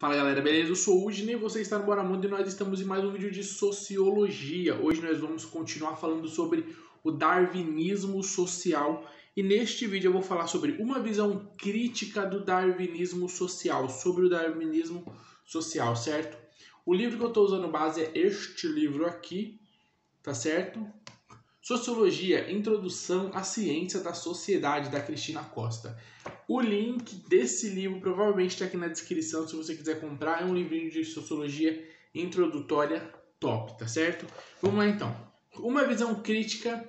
Fala galera, beleza? Eu sou o Udney, você está no Bora Mundo e nós estamos em mais um vídeo de sociologia. Hoje nós vamos continuar falando sobre o darwinismo social e neste vídeo eu vou falar sobre uma visão crítica do darwinismo social, sobre o darwinismo social, certo? O livro que eu estou usando base é este livro aqui, tá certo? Sociologia, Introdução à Ciência da Sociedade, da Cristina Costa. O link desse livro provavelmente está aqui na descrição, se você quiser comprar. É um livrinho de sociologia introdutória top, tá certo? Vamos lá então. Uma visão crítica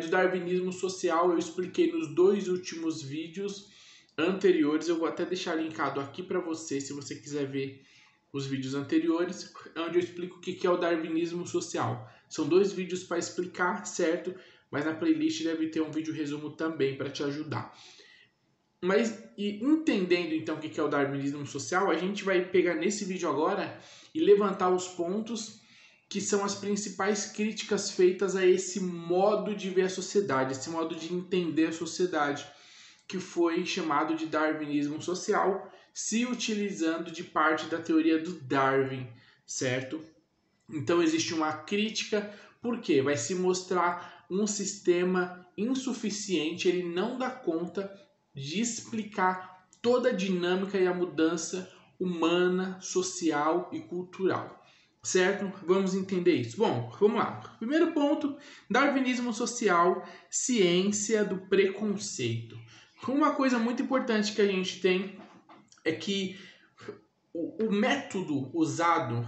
do darwinismo social eu expliquei nos dois últimos vídeos anteriores. Eu vou até deixar linkado aqui para você, se você quiser ver os vídeos anteriores, onde eu explico o que é o darwinismo social. São dois vídeos para explicar, certo? Mas na playlist deve ter um vídeo resumo também para te ajudar. Mas entendendo então o que é o darwinismo social, a gente vai pegar nesse vídeo agora e levantar os pontos que são as principais críticas feitas a esse modo de ver a sociedade, esse modo de entender a sociedade, que foi chamado de darwinismo social, se utilizando de parte da teoria do Darwin, certo? Então existe uma crítica, porque vai se mostrar um sistema insuficiente, ele não dá conta de explicar toda a dinâmica e a mudança humana, social e cultural. Certo? Vamos entender isso. Bom, vamos lá. Primeiro ponto, darwinismo social, ciência do preconceito. Uma coisa muito importante que a gente tem é que o método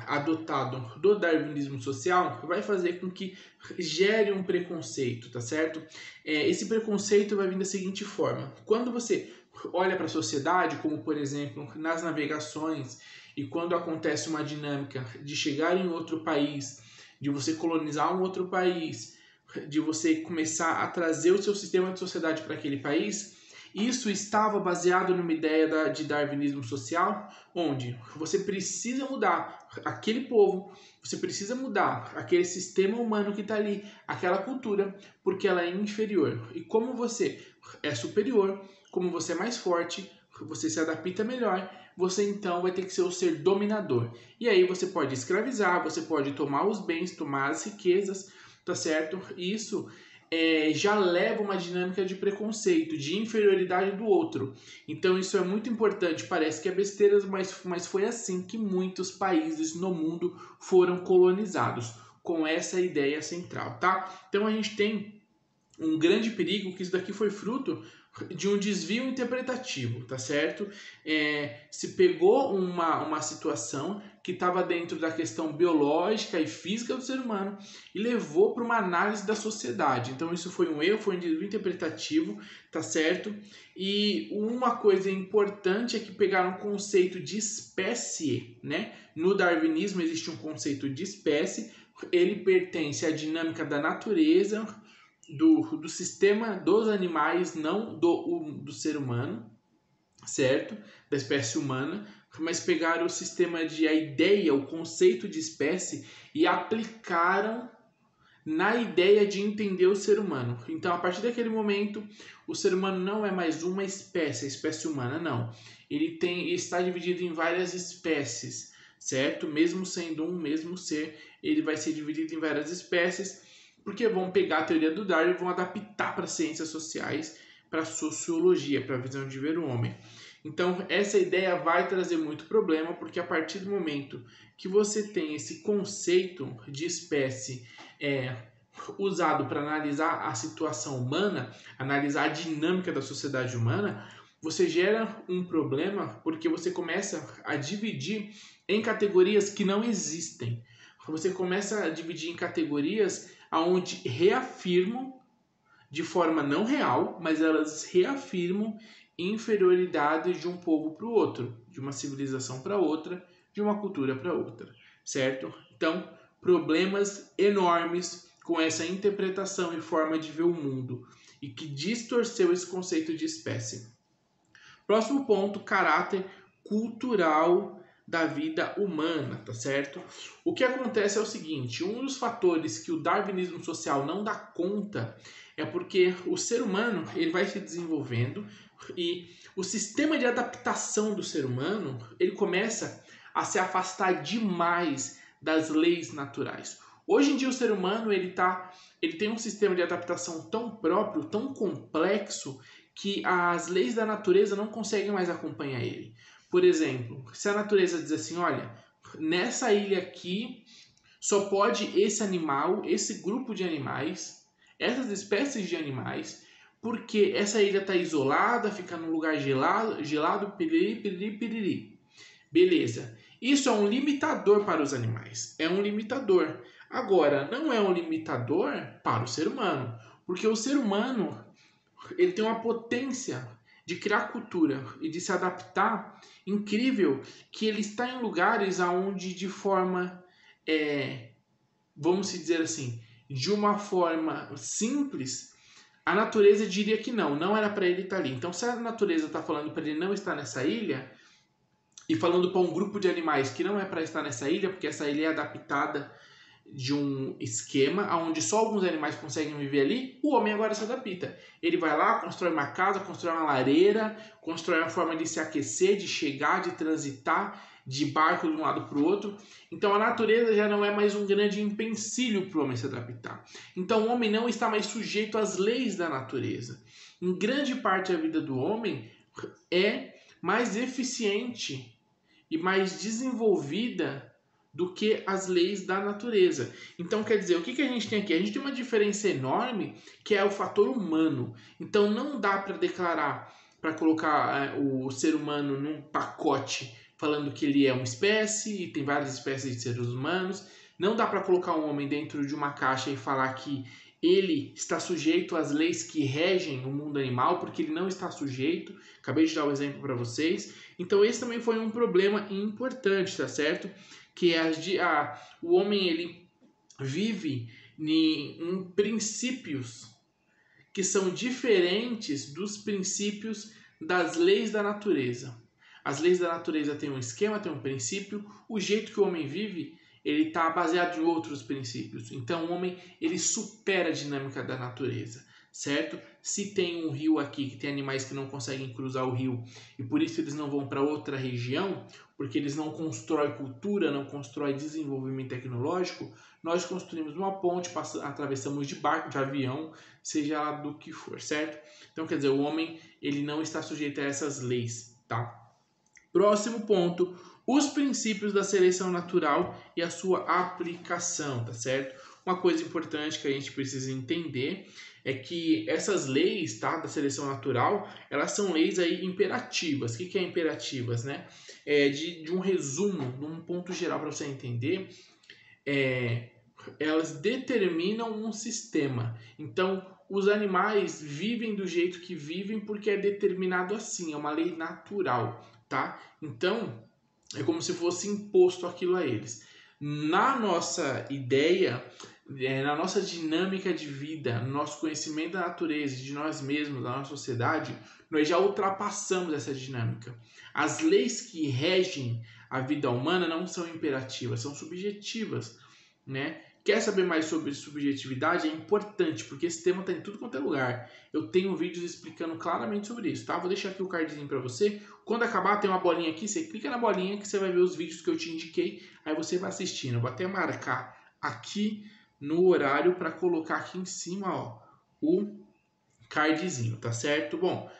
adotado do darwinismo social vai fazer com que gere um preconceito, tá certo? Esse preconceito vai vir da seguinte forma: quando você olha para a sociedade, como por exemplo nas navegações, e quando acontece uma dinâmica de chegar em outro país, de você colonizar um outro país, de você começar a trazer o seu sistema de sociedade para aquele país, isso estava baseado numa ideia de darwinismo social, onde você precisa mudar aquele povo, você precisa mudar aquele sistema humano que está ali, aquela cultura, porque ela é inferior. E como você é superior, como você é mais forte, você se adapta melhor, você então vai ter que ser o ser dominador. E aí você pode escravizar, você pode tomar os bens, tomar as riquezas, tá certo? Isso já leva uma dinâmica de preconceito, de inferioridade do outro. Então isso é muito importante. Parece que é besteira, mas foi assim que muitos países no mundo foram colonizados, com essa ideia central, tá? Então a gente tem um grande perigo que isso daqui foi fruto de um desvio interpretativo, tá certo? Se pegou uma situação que estava dentro da questão biológica e física do ser humano e levou para uma análise da sociedade. Então isso foi um erro, foi um desvio interpretativo, tá certo? E uma coisa importante é que pegaram o conceito de espécie, né? No darwinismo existe um conceito de espécie, ele pertence à dinâmica da natureza, do sistema dos animais, não do ser humano, certo? Da espécie humana, mas pegaram o sistema a ideia, o conceito de espécie e aplicaram na ideia de entender o ser humano. Então, a partir daquele momento, o ser humano não é mais uma espécie, a espécie humana não. Ele está dividido em várias espécies, certo? Mesmo sendo um mesmo ser, ele vai ser dividido em várias espécies, porque vão pegar a teoria do Darwin e vão adaptar para as ciências sociais, para a sociologia, para a visão de ver o homem. Então, essa ideia vai trazer muito problema, porque a partir do momento que você tem esse conceito de espécie usado para analisar a situação humana, analisar a dinâmica da sociedade humana, você gera um problema, porque você começa a dividir em categorias que não existem. Você começa a dividir em categorias onde reafirmam de forma não real, mas elas reafirmam inferioridade de um povo para o outro, de uma civilização para outra, de uma cultura para outra, certo? Então, problemas enormes com essa interpretação e forma de ver o mundo e que distorceu esse conceito de espécie. Próximo ponto, caráter cultural da vida humana, tá certo? O que acontece é o seguinte: um dos fatores que o darwinismo social não dá conta é porque o ser humano ele vai se desenvolvendo, E o sistema de adaptação do ser humano, ele começa a se afastar demais das leis naturais. Hoje em dia o ser humano ele tem um sistema de adaptação tão próprio, tão complexo, que as leis da natureza não conseguem mais acompanhar ele. Por exemplo, se a natureza diz assim, olha, nessa ilha aqui só pode esse animal, esse grupo de animais, essas espécies de animais, porque essa ilha está isolada, fica num lugar gelado, piriri, piriri, piriri. Beleza. Isso é um limitador para os animais. É um limitador. Agora, não é um limitador para o ser humano. Porque o ser humano ele tem uma potência de criar cultura e de se adaptar incrível, que ele está em lugares onde de forma, vamos dizer assim, de uma forma simples, a natureza diria que não era para ele estar ali. Então, se a natureza está falando para ele não estar nessa ilha, e falando para um grupo de animais que não é para estar nessa ilha, porque essa ilha é adaptada de um esquema onde só alguns animais conseguem viver ali, o homem agora se adapta. Ele vai lá, constrói uma casa, constrói uma lareira, constrói uma forma de se aquecer, de chegar, de transitar, de barco de um lado para o outro. Então a natureza já não é mais um grande empecilho para o homem se adaptar. Então o homem não está mais sujeito às leis da natureza. Em grande parte a vida do homem é mais eficiente e mais desenvolvida do que as leis da natureza. Então, quer dizer, o que a gente tem aqui? A gente tem uma diferença enorme que é o fator humano. Então, não dá para declarar, para colocar o ser humano num pacote falando que ele é uma espécie e tem várias espécies de seres humanos. Não dá para colocar um homem dentro de uma caixa e falar que ele está sujeito às leis que regem o mundo animal, porque ele não está sujeito. Acabei de dar um exemplo para vocês. Então, esse também foi um problema importante, tá certo? Que o homem ele vive em princípios que são diferentes dos princípios das leis da natureza. As leis da natureza têm um esquema, têm um princípio. O jeito que o homem vive, ele está baseado em outros princípios. Então, o homem ele supera a dinâmica da natureza, certo? Se tem um rio aqui que tem animais que não conseguem cruzar o rio e por isso eles não vão para outra região, porque eles não constroem cultura, não constroem desenvolvimento tecnológico, nós construímos uma ponte, atravessamos de barco, de avião, seja lá do que for, certo? Então, quer dizer, o homem ele não está sujeito a essas leis, tá? Próximo ponto, os princípios da seleção natural e a sua aplicação, tá certo? Uma coisa importante que a gente precisa entender é que essas leis, tá, da seleção natural, elas são leis aí imperativas. O que é imperativas, né? De um resumo, de um ponto geral para você entender, elas determinam um sistema. Então, os animais vivem do jeito que vivem porque é determinado assim, é uma lei natural, tá? Então, é como se fosse imposto aquilo a eles. Na nossa ideia, na nossa dinâmica de vida, no nosso conhecimento da natureza, de nós mesmos, da nossa sociedade, nós já ultrapassamos essa dinâmica. As leis que regem a vida humana não são imperativas, são subjetivas, né? Quer saber mais sobre subjetividade? É importante, porque esse tema está em tudo quanto é lugar. Eu tenho vídeos explicando claramente sobre isso, tá? Vou deixar aqui o cardzinho para você. Quando acabar, tem uma bolinha aqui, você clica na bolinha que você vai ver os vídeos que eu te indiquei, aí você vai assistindo. Eu vou até marcar aqui no horário para colocar aqui em cima, ó, o cardzinho, tá certo? Bom,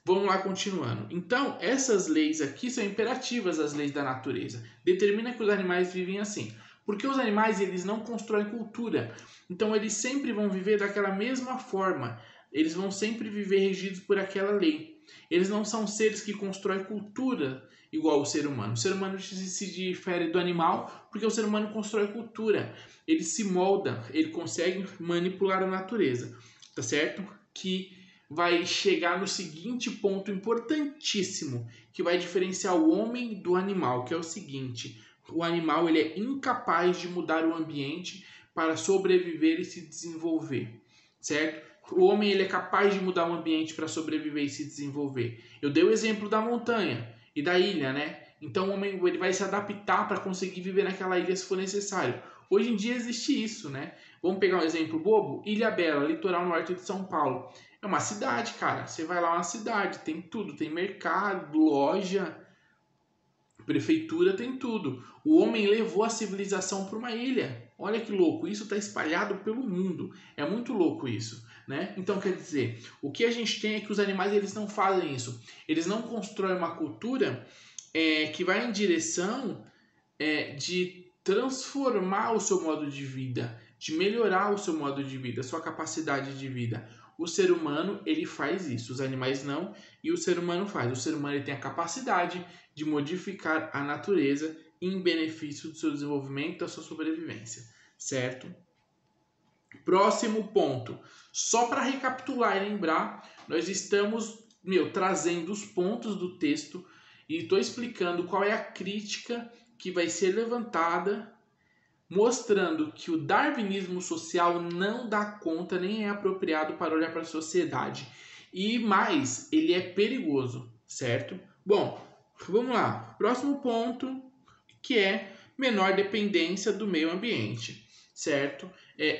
vamos lá continuando. Então, essas leis aqui são imperativas, as leis da natureza. Determina que os animais vivem assim. Porque os animais eles não constroem cultura. Então eles sempre vão viver daquela mesma forma. Eles vão sempre viver regidos por aquela lei. Eles não são seres que constroem cultura igual o ser humano. O ser humano se difere do animal porque o ser humano constrói cultura. Ele se molda, ele consegue manipular a natureza. Tá certo? Que vai chegar no seguinte ponto importantíssimo, que vai diferenciar o homem do animal, que é o seguinte: o animal ele é incapaz de mudar o ambiente para sobreviver e se desenvolver, certo? O homem ele é capaz de mudar o ambiente para sobreviver e se desenvolver. Eu dei o exemplo da montanha e da ilha, né? Então o homem ele vai se adaptar para conseguir viver naquela ilha se for necessário. Hoje em dia existe isso, né? Vamos pegar um exemplo bobo? Ilhabela, litoral norte de São Paulo. É uma cidade, cara. Você vai lá, é uma cidade, tem tudo, tem mercado, loja, prefeitura, tem tudo. O homem levou a civilização para uma ilha. Olha que louco, isso está espalhado pelo mundo. É muito louco isso, né? Então, quer dizer, o que a gente tem é que os animais eles não fazem isso. Eles não constroem uma cultura que vai em direção de transformar o seu modo de vida, de melhorar o seu modo de vida, a sua capacidade de vida. O ser humano, ele faz isso, os animais não, e o ser humano faz. O ser humano ele tem a capacidade de modificar a natureza em benefício do seu desenvolvimento, da sua sobrevivência, certo? Próximo ponto. Só para recapitular e lembrar, nós estamos, trazendo os pontos do texto e estou explicando qual é a crítica que vai ser levantada, mostrando que o darwinismo social não dá conta nem é apropriado para olhar para a sociedade. E mais, ele é perigoso, certo? Bom, vamos lá. Próximo ponto, que é menor dependência do meio ambiente, certo?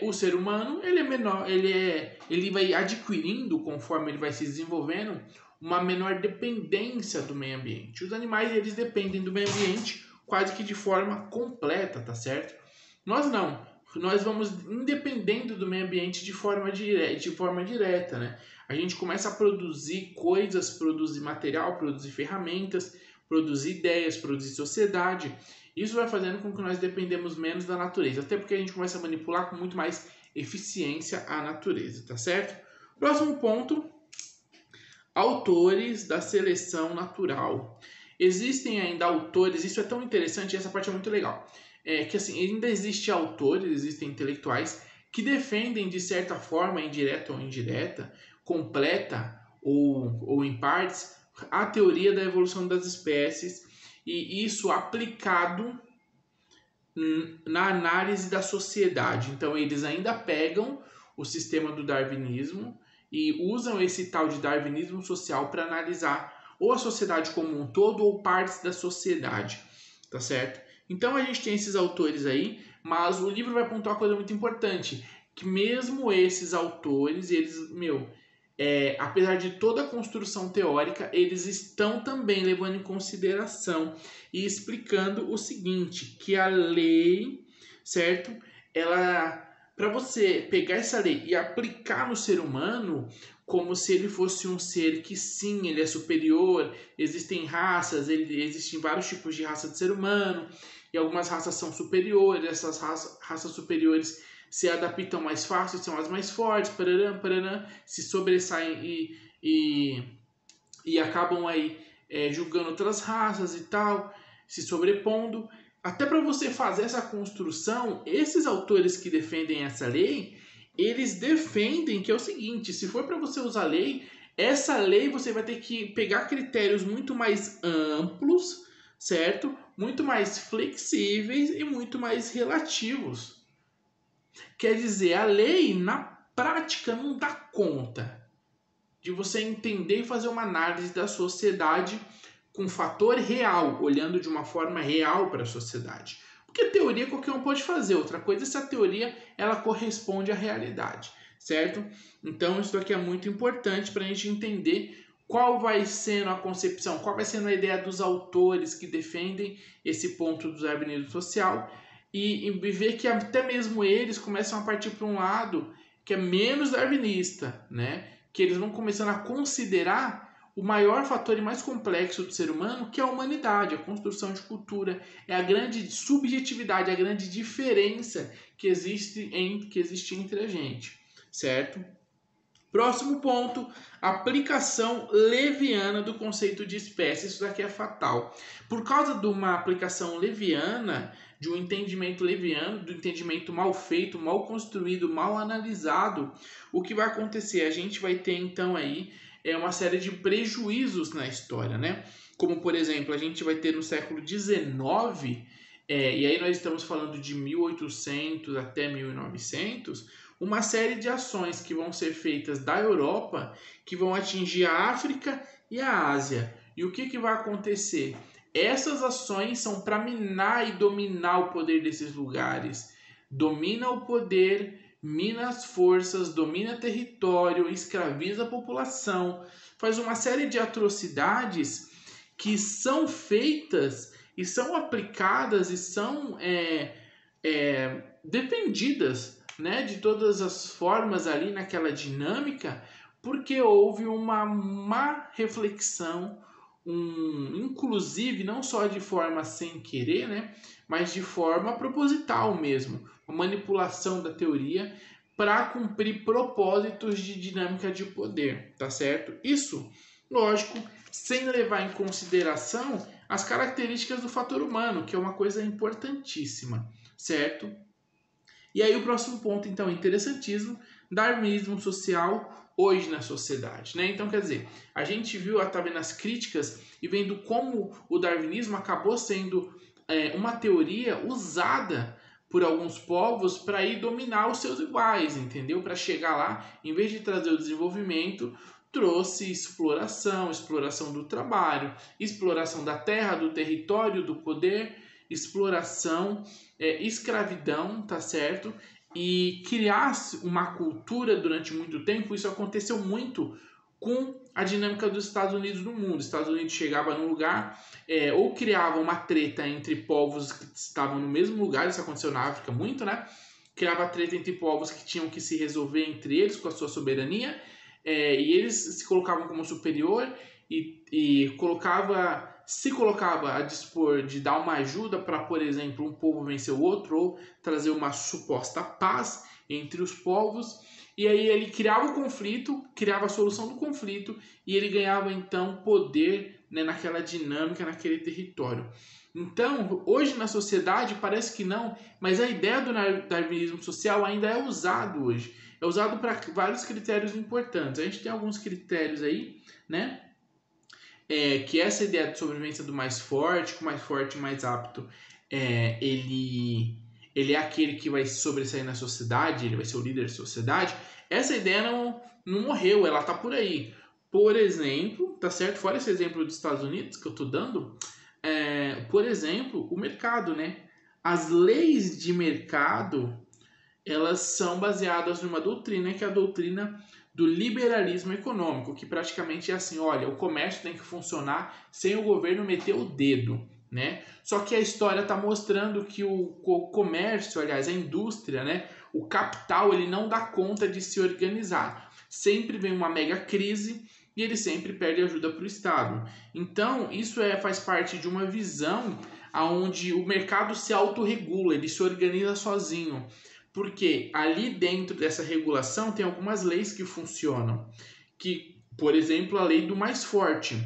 O ser humano, ele é menor, ele vai adquirindo, conforme ele vai se desenvolvendo, uma menor dependência do meio ambiente. Os animais, eles dependem do meio ambiente quase que de forma completa, tá certo? Nós não. Nós vamos independendo do meio ambiente de forma direta, né? A gente começa a produzir coisas, produzir material, produzir ferramentas, produzir ideias, produzir sociedade. Isso vai fazendo com que nós dependemos menos da natureza, até porque a gente começa a manipular com muito mais eficiência a natureza, tá certo? Próximo ponto, autores da seleção natural. Existem ainda autores, isso é tão interessante, essa parte é muito legal, que assim, ainda existem autores, existem intelectuais que defendem de certa forma, indireta ou indireta, completa ou em partes, a teoria da evolução das espécies, e isso aplicado na análise da sociedade. Então eles ainda pegam o sistema do darwinismo e usam esse tal de darwinismo social para analisar ou a sociedade como um todo ou partes da sociedade, tá certo? Então a gente tem esses autores aí, mas o livro vai pontuar uma coisa muito importante, que mesmo esses autores, eles, apesar de toda a construção teórica, eles estão também levando em consideração e explicando o seguinte, que a lei, certo? Ela, para você pegar essa lei e aplicar no ser humano, como se ele fosse um ser que sim, ele é superior, existem raças, existem vários tipos de raça de ser humano, e algumas raças são superiores, essas raças superiores se adaptam mais fácil, são as mais fortes, se sobressaem e acabam aí julgando outras raças e tal, se sobrepondo. Até para você fazer essa construção, esses autores que defendem essa lei, eles defendem que é o seguinte, se for para você usar a lei, essa lei você vai ter que pegar critérios muito mais amplos, certo? Muito mais flexíveis e muito mais relativos. Quer dizer, a lei, na prática, não dá conta de você entender e fazer uma análise da sociedade com fator real, olhando de uma forma real para a sociedade. Porque teoria qualquer um pode fazer, outra coisa é se a teoria ela corresponde à realidade, certo? Então isso aqui é muito importante para a gente entender qual vai sendo a concepção, qual vai sendo a ideia dos autores que defendem esse ponto do darwinismo social e ver que até mesmo eles começam a partir para um lado que é menos darwinista, né? Que eles vão começando a considerar o maior fator e mais complexo do ser humano, que é a humanidade, a construção de cultura, é a grande subjetividade, a grande diferença que existe entre a gente, certo? Próximo ponto, aplicação leviana do conceito de espécie. Isso daqui é fatal. Por causa de uma aplicação leviana, de um entendimento leviano, do entendimento mal feito, mal construído, mal analisado, o que vai acontecer? A gente vai ter então aí uma série de prejuízos na história, né? Como, por exemplo, a gente vai ter no século XIX, e aí nós estamos falando de 1800 até 1900, uma série de ações que vão ser feitas da Europa, que vão atingir a África e a Ásia. E o que vai acontecer? Essas ações são para minar e dominar o poder desses lugares. Domina o poder, mina as forças, domina território, escraviza a população, faz uma série de atrocidades que são feitas e são aplicadas e são defendidas, né, de todas as formas ali naquela dinâmica, porque houve uma má reflexão, inclusive não só de forma sem querer, né, mas de forma proposital mesmo, uma manipulação da teoria para cumprir propósitos de dinâmica de poder, tá certo? Isso, lógico, sem levar em consideração as características do fator humano, que é uma coisa importantíssima, certo? E aí o próximo ponto, então, interessantíssimo, darwinismo social hoje na sociedade, né? Então, quer dizer, a gente viu, tá vendo as críticas e vendo como o darwinismo acabou sendo uma teoria usada por alguns povos para ir dominar os seus iguais, entendeu? Para chegar lá, em vez de trazer o desenvolvimento, trouxe exploração, exploração do trabalho, exploração da terra, do território, do poder, exploração, escravidão, tá certo? E criasse uma cultura durante muito tempo. Isso aconteceu muito com a dinâmica dos Estados Unidos no mundo. Os Estados Unidos chegava num lugar, ou criava uma treta entre povos que estavam no mesmo lugar, isso aconteceu na África muito, né? Criava treta entre povos que tinham que se resolver entre eles com a sua soberania, e eles se colocavam como superior e se colocava a dispor de dar uma ajuda para, por exemplo, um povo vencer o outro ou trazer uma suposta paz entre os povos. E aí ele criava o conflito, criava a solução do conflito e ele ganhava então poder, né, naquela dinâmica, naquele território. Então, hoje na sociedade parece que não, mas a ideia do darwinismo social ainda é usado hoje. É usado para vários critérios importantes. A gente tem alguns critérios aí, né? Que essa ideia de sobrevivência do mais forte, com o mais forte e mais apto, ele é aquele que vai sobressair na sociedade, ele vai ser o líder da sociedade. Essa ideia não morreu, ela tá por aí. Por exemplo, tá certo? Fora esse exemplo dos Estados Unidos que eu tô dando, por exemplo, o mercado, né? As leis de mercado, elas são baseadas numa doutrina, que é a doutrina do liberalismo econômico, que praticamente é assim, olha, o comércio tem que funcionar sem o governo meter o dedo, né? Só que a história está mostrando que o comércio, aliás, a indústria, né, o capital, ele não dá conta de se organizar. Sempre vem uma mega crise e ele sempre pede ajuda para o Estado. Então, isso faz parte de uma visão onde o mercado se autorregula, ele se organiza sozinho. Porque ali dentro dessa regulação tem algumas leis que funcionam. Que, por exemplo, a lei do mais forte.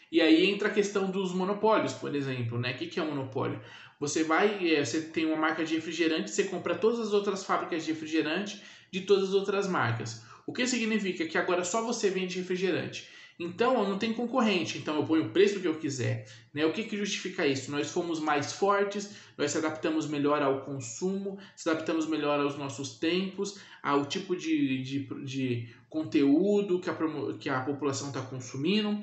E aí entra a questão dos monopólios, por exemplo, né? O que é um monopólio? Você tem uma marca de refrigerante, você compra todas as outras fábricas de refrigerante de todas as outras marcas. O que significa que agora só você vende refrigerante. Então, não tem concorrente, então eu ponho o preço que eu quiser. Né? O que justifica isso? Nós fomos mais fortes, nós se adaptamos melhor ao consumo, se adaptamos melhor aos nossos tempos, ao tipo de conteúdo que a população está consumindo.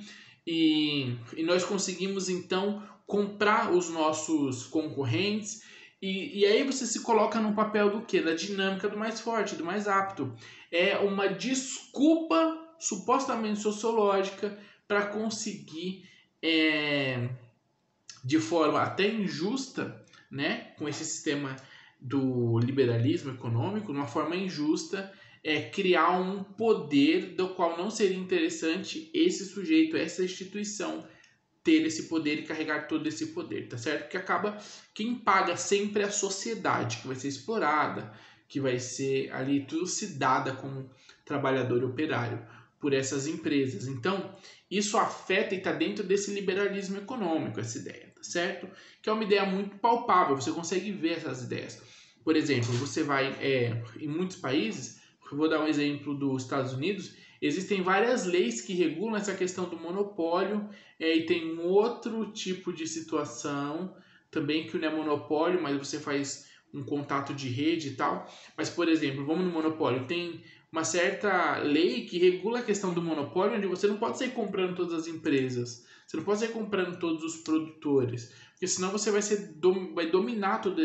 E nós conseguimos, então, comprar os nossos concorrentes. E aí você se coloca no papel do quê? Da dinâmica do mais forte, do mais apto. É uma desculpa supostamente sociológica para conseguir, de forma até injusta, né, com esse sistema do liberalismo econômico, de uma forma injusta, criar um poder do qual não seria interessante esse sujeito, essa instituição, ter esse poder e carregar todo esse poder, tá certo? Porque acaba quem paga sempre é a sociedade, que vai ser explorada, que vai ser ali tudo se dada como trabalhador e operário por essas empresas. Então, isso afeta e está dentro desse liberalismo econômico, essa ideia, tá certo? Que é uma ideia muito palpável, você consegue ver essas ideias. Por exemplo, você vai em muitos países, eu vou dar um exemplo dos Estados Unidos, existem várias leis que regulam essa questão do monopólio, e tem um outro tipo de situação também que não é monopólio, mas você faz um contato de rede e tal. Mas, por exemplo, vamos no monopólio, tem uma certa lei que regula a questão do monopólio, onde você não pode sair comprando todas as empresas, você não pode sair comprando todos os produtores, porque senão você vai dominar toda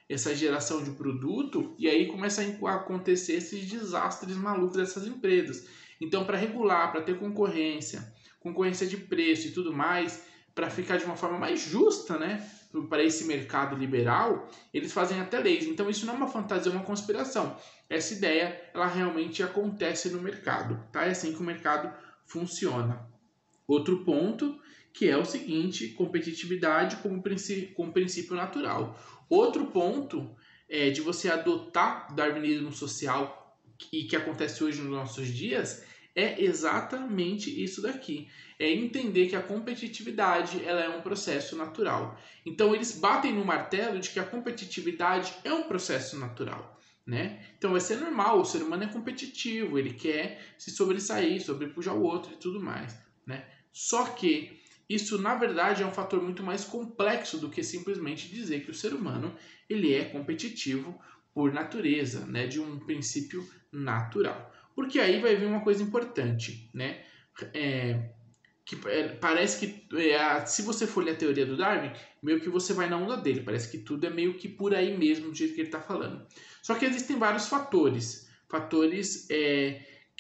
essa geração de produto, e aí começa a acontecer esses desastres malucos dessas empresas. Então, para regular, para ter concorrência de preço e tudo mais, para ficar de uma forma mais justa, né, para esse mercado liberal, eles fazem até leis. Então, isso não é uma fantasia, é uma conspiração. Essa ideia, ela realmente acontece no mercado, tá? É assim que o mercado funciona. Outro ponto, que é o seguinte, competitividade como princípio natural. Outro ponto é de você adotar o darwinismo social e que acontece hoje nos nossos dias é exatamente isso daqui. É entender que a competitividade ela é um processo natural. Então eles batem no martelo de que a competitividade é um processo natural. Né? Então vai ser normal, o ser humano é competitivo, ele quer se sobressair, sobrepujar o outro e tudo mais. Né? Só que isso, na verdade, é um fator muito mais complexo do que simplesmente dizer que o ser humano ele é competitivo por natureza, né? De um princípio natural. Porque aí vai vir uma coisa importante, né? Parece que se você for ler a teoria do Darwin, meio que você vai na onda dele. Parece que tudo é meio que por aí mesmo, do jeito que ele está falando. Só que existem vários fatores.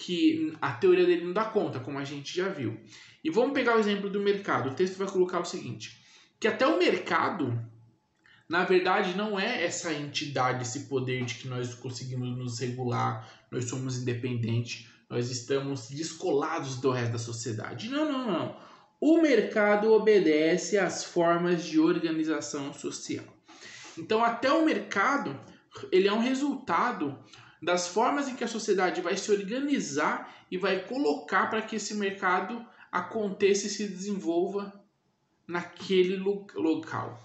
Que a teoria dele não dá conta, como a gente já viu. E vamos pegar o exemplo do mercado. O texto vai colocar o seguinte, que até o mercado, na verdade, não é essa entidade, esse poder de que nós conseguimos nos regular, nós somos independentes, nós estamos descolados do resto da sociedade. Não. O mercado obedece às formas de organização social. Então, até o mercado, ele é um resultado das formas em que a sociedade vai se organizar e vai colocar para que esse mercado aconteça e se desenvolva naquele local.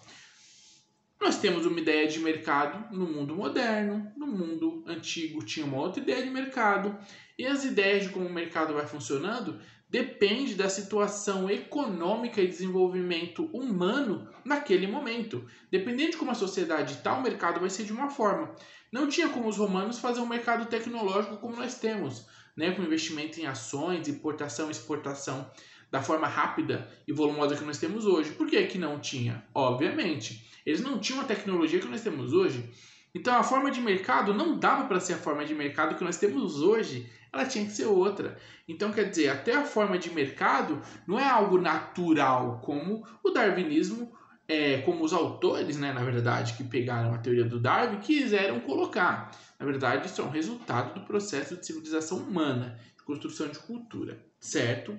Nós temos uma ideia de mercado no mundo moderno, no mundo antigo tinha uma outra ideia de mercado, e as ideias de como o mercado vai funcionando depende da situação econômica e desenvolvimento humano naquele momento. Dependendo de como a sociedade está, o mercado vai ser de uma forma. Não tinha como os romanos fazer um mercado tecnológico como nós temos, né, com investimento em ações, importação e exportação da forma rápida e volumosa que nós temos hoje. Por que que não tinha? Obviamente, eles não tinham a tecnologia que nós temos hoje. Então a forma de mercado não dava para ser a forma de mercado que nós temos hoje. Ela tinha que ser outra. Então quer dizer, até a forma de mercado não é algo natural, como o darwinismo, como os autores, né, na verdade, que pegaram a teoria do Darwin, quiseram colocar. Na verdade, isso é um resultado do processo de civilização humana, de construção de cultura, certo?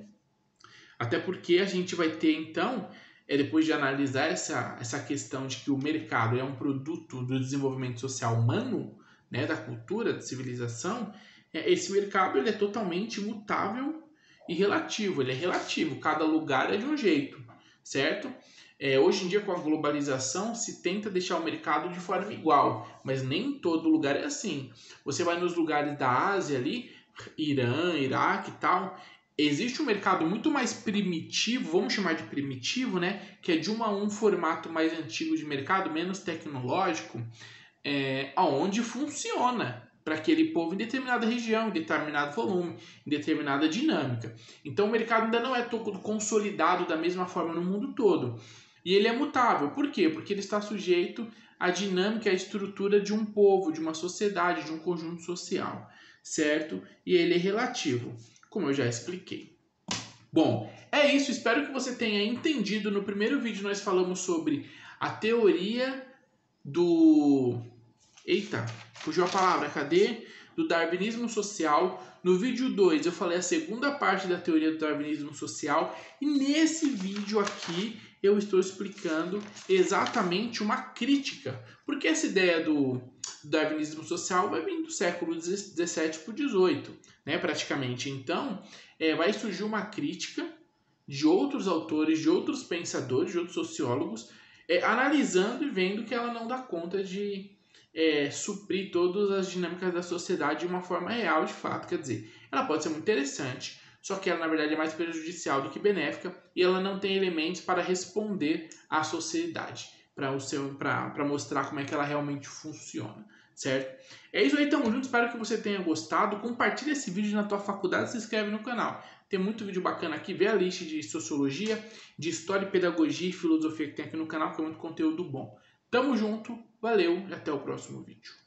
Até porque a gente vai ter, então, depois de analisar essa questão de que o mercado é um produto do desenvolvimento social humano, né, da cultura, da civilização, esse mercado ele é totalmente mutável e relativo. Ele é relativo, cada lugar é de um jeito, certo? Hoje em dia, com a globalização, se tenta deixar o mercado de forma igual, mas nem em todo lugar é assim. Você vai nos lugares da Ásia ali, Irã, Iraque e tal, existe um mercado muito mais primitivo, vamos chamar de primitivo, né? Que é de um formato mais antigo de mercado, menos tecnológico, onde funciona para aquele povo em determinada região, em determinado volume, em determinada dinâmica. Então o mercado ainda não é todo consolidado da mesma forma no mundo todo. E ele é mutável. Por quê? Porque ele está sujeito à dinâmica, à estrutura de um povo, de uma sociedade, de um conjunto social, certo? E ele é relativo, como eu já expliquei. Bom, é isso. Espero que você tenha entendido. No primeiro vídeo nós falamos sobre a teoria do... Eita, fugiu a palavra, cadê? Do darwinismo social. No vídeo 2 eu falei a segunda parte da teoria do darwinismo social. E nesse vídeo aqui eu estou explicando exatamente uma crítica. Porque essa ideia do darwinismo social vai vir do século XVII para o XVIII, né, praticamente. Então, vai surgir uma crítica de outros autores, de outros pensadores, de outros sociólogos, analisando e vendo que ela não dá conta de suprir todas as dinâmicas da sociedade de uma forma real, de fato. Quer dizer, ela pode ser muito interessante, só que ela, na verdade, é mais prejudicial do que benéfica e ela não tem elementos para responder à sociedade, para mostrar como é que ela realmente funciona, certo? É isso aí, tamo junto, espero que você tenha gostado. Compartilha esse vídeo na tua faculdade, se inscreve no canal. Tem muito vídeo bacana aqui, vê a lista de sociologia, de história, pedagogia e filosofia que tem aqui no canal, que é muito conteúdo bom. Tamo junto, valeu e até o próximo vídeo.